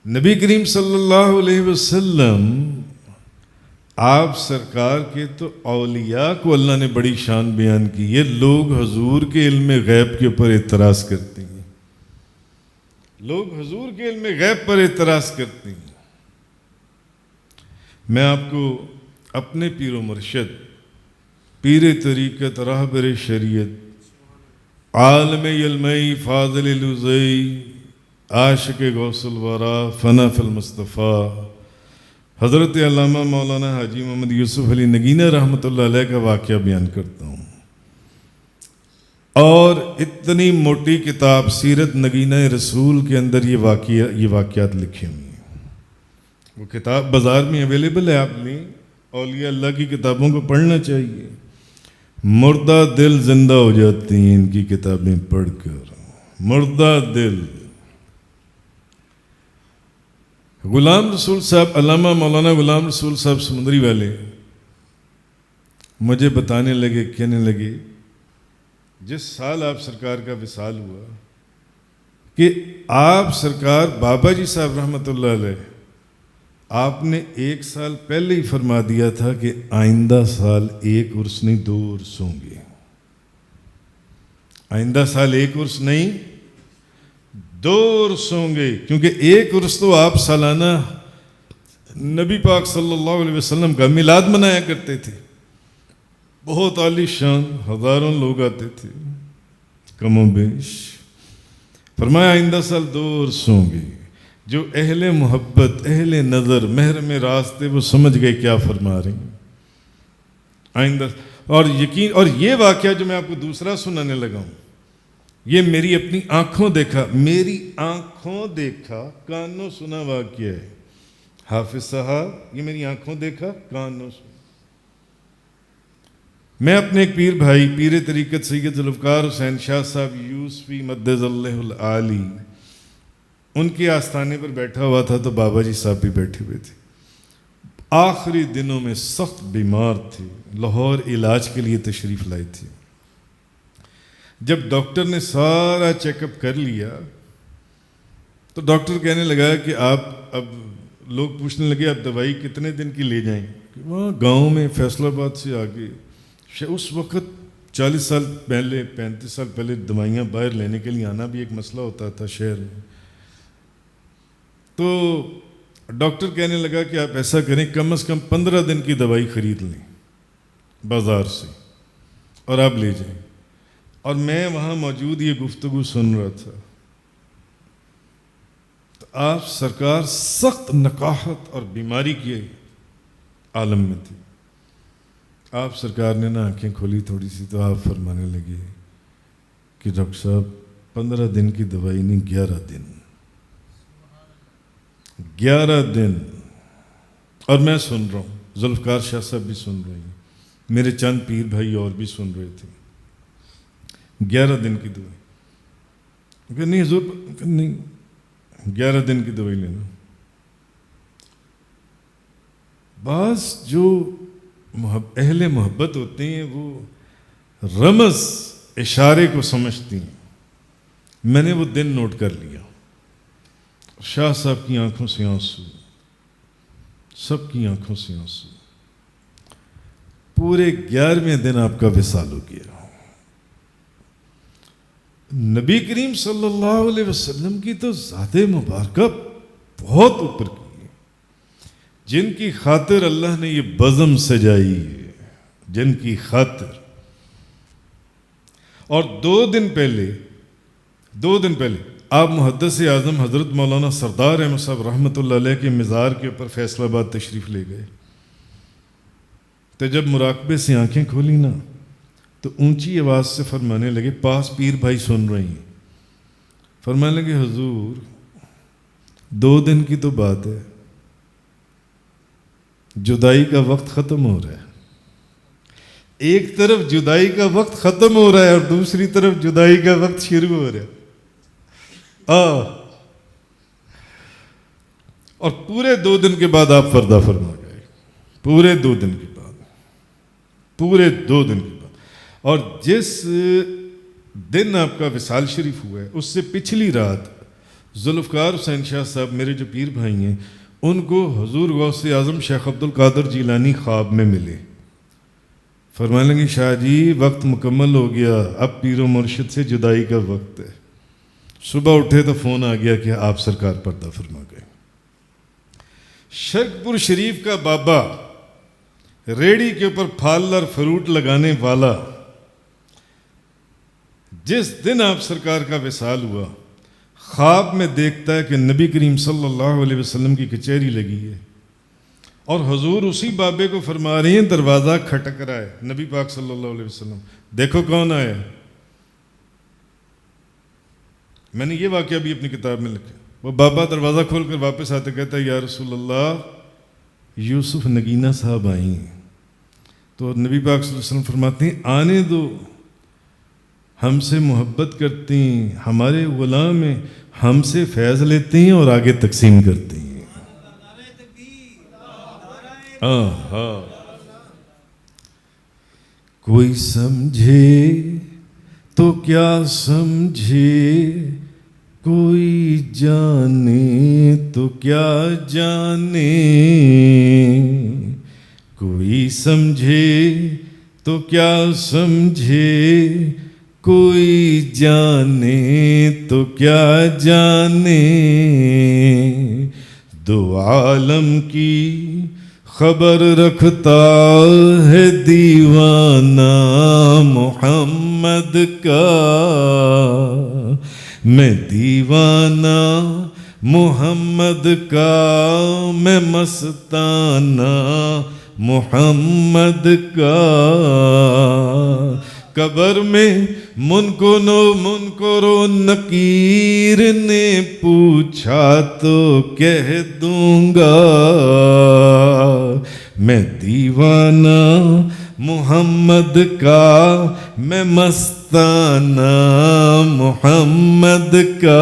نبی کریم صلی اللہ علیہ وسلم آپ سرکار کے تو اولیاء کو اللہ نے بڑی شان بیان کی. یہ لوگ حضور کے علم غیب کے اوپر اعتراض کرتے ہیں. لوگ حضور کے علم غیب پر اعتراض کرتے ہیں. میں آپ کو اپنے پیر و مرشد، پیر طریقت، راہبر شریعت، عالم علمی، فاضل لوزئی، عاشق غوث الورا، فنا فی المصطفیٰ، حضرت علامہ مولانا حاجی محمد یوسف علی نگینہ رحمۃ اللہ علیہ کا واقعہ بیان کرتا ہوں. اور اتنی موٹی کتاب سیرت نگینہ رسول کے اندر یہ واقعات لکھے ہوئے ہیں. وہ کتاب بازار میں اویلیبل ہے، آپ نے اولیاء اللہ کی کتابوں کو پڑھنا چاہیے. مردہ دل زندہ ہو جاتے ہیں ان کی کتابیں پڑھ کر. مردہ دل. غلام رسول صاحب، علامہ مولانا غلام رسول صاحب سمندری والے مجھے بتانے لگے، کہنے لگے جس سال آپ سرکار کا وصال ہوا کہ آپ سرکار بابا جی صاحب رحمۃ اللہ علیہ، آپ نے 1 سال پہلے ہی فرما دیا تھا کہ آئندہ سال 1 عرس نہیں 2 عرس ہوں گے. آئندہ سال 1 عرس نہیں 2 عرس ہوں گے، کیونکہ 1 عرس تو آپ سالانہ نبی پاک صلی اللہ علیہ وسلم کا میلاد منایا کرتے تھے. بہت عالی شان، ہزاروں لوگ آتے تھے کم و بیش. فرمایا آئندہ سال 2 عرس ہوں گے. جو اہل محبت، اہل نظر، محرم راستے، وہ سمجھ گئے کیا فرما رہے ہیں. آئندہ اور یقین، اور یہ واقعہ جو میں آپ کو دوسرا سنانے لگا ہوں، یہ میری اپنی آنکھوں دیکھا، کانوں سنا واقعہ ہے. حافظ صاحب، یہ میری آنکھوں دیکھا، کانوں سنا. میں اپنے ایک پیر بھائی، پیر طریقت سید ذوالفقار حسین شاہ صاحب یوسفی مدد اللہ العالی، ان کے آستانے پر بیٹھا ہوا تھا تو بابا جی صاحب بھی بیٹھے ہوئے تھے. آخری دنوں میں سخت بیمار تھے، لاہور علاج کے لیے تشریف لائے تھے. جب ڈاکٹر نے سارا چیک اپ کر لیا تو ڈاکٹر کہنے لگا کہ آپ، اب لوگ پوچھنے لگے آپ دوائی کتنے دن کی لے جائیں. کہ وہاں گاؤں میں فیصل آباد سے آگے، اس وقت 40 سال پہلے، 35 سال پہلے دوائیاں باہر لینے کے لیے آنا بھی ایک مسئلہ ہوتا تھا شہر میں. تو ڈاکٹر کہنے لگا کہ آپ ایسا کریں، کم از کم 15 دن کی دوائی خرید لیں بازار سے اور آپ لے جائیں. اور میں وہاں موجود یہ گفتگو سن رہا تھا تو آپ سرکار سخت نقاہت اور بیماری کے عالم میں تھی. آپ سرکار نے نا آنکھیں کھولی تھوڑی سی تو آپ فرمانے لگے کہ ڈاکٹر صاحب 15 دن کی دوائی نہیں، 11 دن. 11 دن. اور میں سن رہا ہوں، ذوالفقار شاہ صاحب بھی سن رہے ہیں، میرے چند پیر بھائی اور بھی سن رہے تھے. 11 دن کی دوائی. کہ نہیں حضور، نہیں 11 دن کی دوائی لینا. بعض جو اہل محبت ہوتے ہیں وہ رمز اشارے کو سمجھتی ہیں. میں نے وہ دن نوٹ کر لیا. شاہ صاحب کی آنکھوں سے آنسو، سب کی آنکھوں سے آنسو. پورے 11ویں دن آپ کا وصال ہو گیا. نبی کریم صلی اللہ علیہ وسلم کی تو ذات مبارکہ بہت اوپر کی ہے، جن کی خاطر اللہ نے یہ بزم سجائی ہے، جن کی خاطر. اور 2 دن پہلے آپ محدث اعظم حضرت مولانا سردار احمد صاحب رحمۃ اللہ علیہ کے مزار کے اوپر فیصل آباد تشریف لے گئے. تو جب مراقبے سے آنکھیں کھولی نا تو اونچی آواز سے فرمانے لگے، پاس پیر بھائی سن رہے ہیں، فرمانے لگے حضور 2 دن کی تو بات ہے، جدائی کا وقت ختم ہو رہا ہے. ایک طرف جدائی کا وقت ختم ہو رہا ہے اور دوسری طرف جدائی کا وقت شروع ہو رہا ہے. اور پورے 2 دن کے بعد آپ پردہ فرما گئے. پورے 2 دن کے بعد. اور جس دن آپ کا وصال شریف ہوا ہے اس سے پچھلی رات ذوالفقار حسین شاہ صاحب میرے جو پیر بھائی ہیں، ان کو حضور غوث اعظم شیخ عبد القادر جیلانی خواب میں ملے، فرمانے لگے شاہ جی وقت مکمل ہو گیا، اب پیر و مرشد سے جدائی کا وقت ہے۔ صبح اٹھے تو فون آ گیا کہ آپ سرکار پردہ فرما گئے۔ شرک شریف کا بابا، ریڑی کے اوپر پھل اور فروٹ لگانے والا، جس دن آپ سرکار کا وصال ہوا، خواب میں دیکھتا ہے کہ نبی کریم صلی اللہ علیہ وسلم کی کچہری لگی ہے اور حضور اسی بابے کو فرما رہے ہیں دروازہ کھٹک رہا ہے۔ نبی پاک صلی اللہ علیہ وسلم دیکھو کون آیا۔ میں نے یہ واقعہ بھی اپنی کتاب میں لکھا۔ وہ بابا دروازہ کھول کر واپس آتے کہتا ہے یا رسول اللہ یوسف نگینہ صاحب آئی ہیں۔ تو نبی پاک صلی اللہ علیہ وسلم فرماتے ہیں آنے دو، ہم سے محبت کرتے ہیں، ہمارے غلام ہیں، ہم سے فیض لیتے ہیں اور آگے تقسیم کرتے ہیں۔ کوئی سمجھے تو کیا سمجھے، کوئی جانے تو کیا جانے، کوئی سمجھے تو کیا سمجھے، کوئی جانے تو کیا جانے، دو عالم کی خبر رکھتا ہے دیوانہ محمد کا، میں دیوانہ محمد کا، میں مستانہ محمد کا۔ قبر میں منکر و نکیر نے پوچھا تو کہہ دوں گا، میں دیوانہ محمد کا، میں مستانہ محمد کا۔